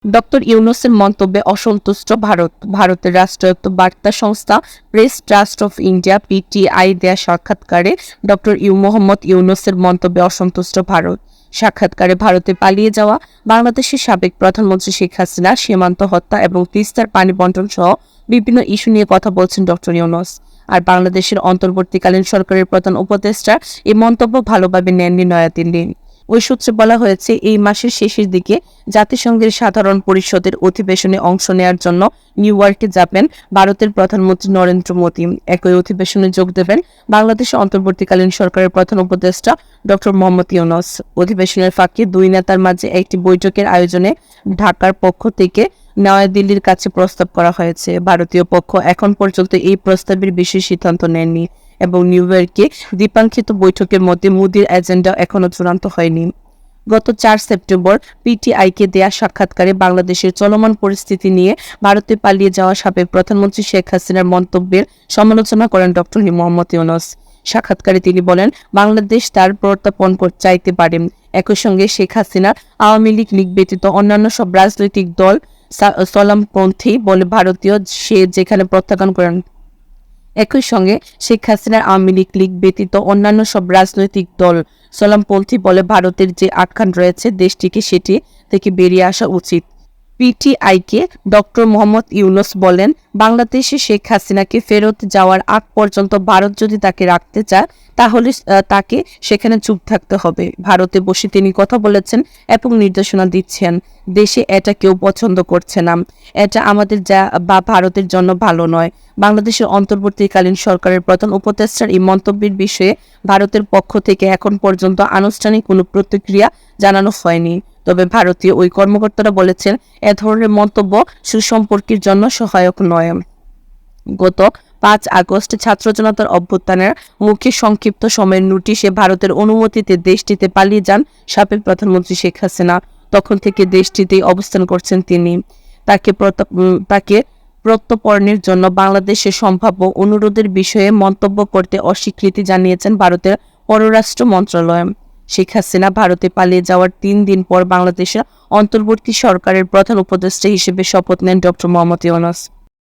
Doctor ইউনূসের মন্তব্যে অসন্তুষ্ট ভারতের রাষ্ট্রায়ত্ত বার্তা সংস্থা press trust of India PTI দেয়া সাক্ষাৎকারে ডক্টর মোহাম্মদ ইউনূসের মন্তব্যে অসন্তুষ্ট ভারত। সাক্ষাৎকারে ভারতে পালিয়ে যাওয়া বাংলাদেশের সাবেক প্রধানমন্ত্রী শেখ হাসিনা সীমান্ত হত্যা এবং তিস্তার পানি বণ্টন সহ বিভিন্ন ইস্যু নিয়ে কথা বলছেন ডক্টর ইউনূস। আর বাংলাদেশের অন্তর্বর্তীকালীন সরকারের প্রধান উপদেষ্টা এই মন্তব্য ভালোভাবে নেননি নয়াদিল্লি। ওই সূত্রে বলা হয়েছে, এই মাসের শেষের দিকে জাতিসংঘের সাধারণ পরিষদের অধিবেশনে অংশ নেওয়ার জন্য নিউ ইয়র্কে যাবেন ভারতের প্রধানমন্ত্রী নরেন্দ্র মোদী। একই অধিবেশনে যোগ দেবেন বাংলাদেশের অন্তর্বর্তীকালীন সরকারের প্রধান উপদেষ্টা ডক্টর মোহাম্মদ ইউনূস। অধিবেশনের ফাঁকে দুই নেতার মাঝে একটি বৈঠকের আয়োজনে ঢাকার পক্ষ থেকে নয়াদিল্লির কাছে প্রস্তাব করা হয়েছে। ভারতীয় পক্ষ এখন পর্যন্ত এই প্রস্তাবের বিশেষ সিদ্ধান্ত নেননি এবং নিউ ইয়র্কে দ্বীপাঙ্কিত বৈঠকের মধ্যে মোদির এজেন্ডা এখনো চূড়ান্ত হয়নি। গত 4 সেপ্টেম্বর পিটিআইকে দেয়া সাক্ষাৎকারে বাংলাদেশের চলমান পরিস্থিতি নিয়ে ভারতে পালিয়ে যাওয়া সাবেক প্রধানমন্ত্রী শেখ হাসিনার মন্তব্যের সমালোচনা করেন ডক্টর মোহাম্মদ ইউনূস। সাক্ষাৎকারে তিনি বলেন, বাংলাদেশ তার প্রত্যর্পণ চাইতে পারে। একই সঙ্গে শেখ হাসিনার আওয়ামী লীগ ব্যতীত অন্যান্য সব রাজনৈতিক দল সলামপন্থী বলে ভারতীয় সে যেখানে প্রত্যাখ্যান করেন। একই সঙ্গে শেখ হাসিনার আওয়ামী লীগ ব্যতীত অন্যান্য সব রাজনৈতিক দল সলামপন্থী বলে ভারতের যে আখ্যান রয়েছে, দেশটিকে সেটি থেকে বেরিয়ে আসা উচিত। পিটিআইকে ডক্টর মোহাম্মদ ইউনূস বলেন, বাংলাদেশে শেখ হাসিনাকে ফেরত যাওয়ার আগ পর্যন্ত ভারত যদি তাকে রাখতে চায় তাহলে তাকে সেখানে চুপ থাকতে হবে। ভারতে বসে তিনি কথা বলেছেন এবং নির্দেশনা দিচ্ছেন। দেশে এটা কেউ পছন্দ করছে না। এটা আমাদের বা ভারতের জন্য ভালো নয়। বাংলাদেশের অন্তর্বর্তীকালীন সরকারের প্রধান উপদেষ্টার এই মন্তব্যের বিষয়ে ভারতের পক্ষ থেকে এখন পর্যন্ত আনুষ্ঠানিক কোনো প্রতিক্রিয়া জানানো হয়নি। তবে ভারতীয় ওই কর্মকর্তারা বলেছেন, এ ধরনের মন্তব্য সুসম্পর্কের জন্য সহায়ক নয়। গত 5 আগস্ট ছাত্র জনতার অভ্যুত্থানের মুখে সংক্ষিপ্ত সময়ের নোটিশে ভারতের অনুমতিতে দেশটিতে পালিয়ে যান সাবেক প্রধানমন্ত্রী শেখ হাসিনা। তখন থেকে দেশটিতেই অবস্থান করছেন তিনি। তাকে প্রত্যর্পণের জন্য বাংলাদেশের সম্ভাব্য অনুরোধের বিষয়ে মন্তব্য করতে অস্বীকৃতি জানিয়েছেন ভারতের পররাষ্ট্র মন্ত্রণালয়। শেখ হাসিনা ভারতে পালিয়ে যাওয়ার 3 দিন পর বাংলাদেশের অন্তর্বর্তী সরকারের প্রধান উপদেষ্টা হিসেবে শপথ নেন ডক্টর মোহাম্মদ ইউনূস।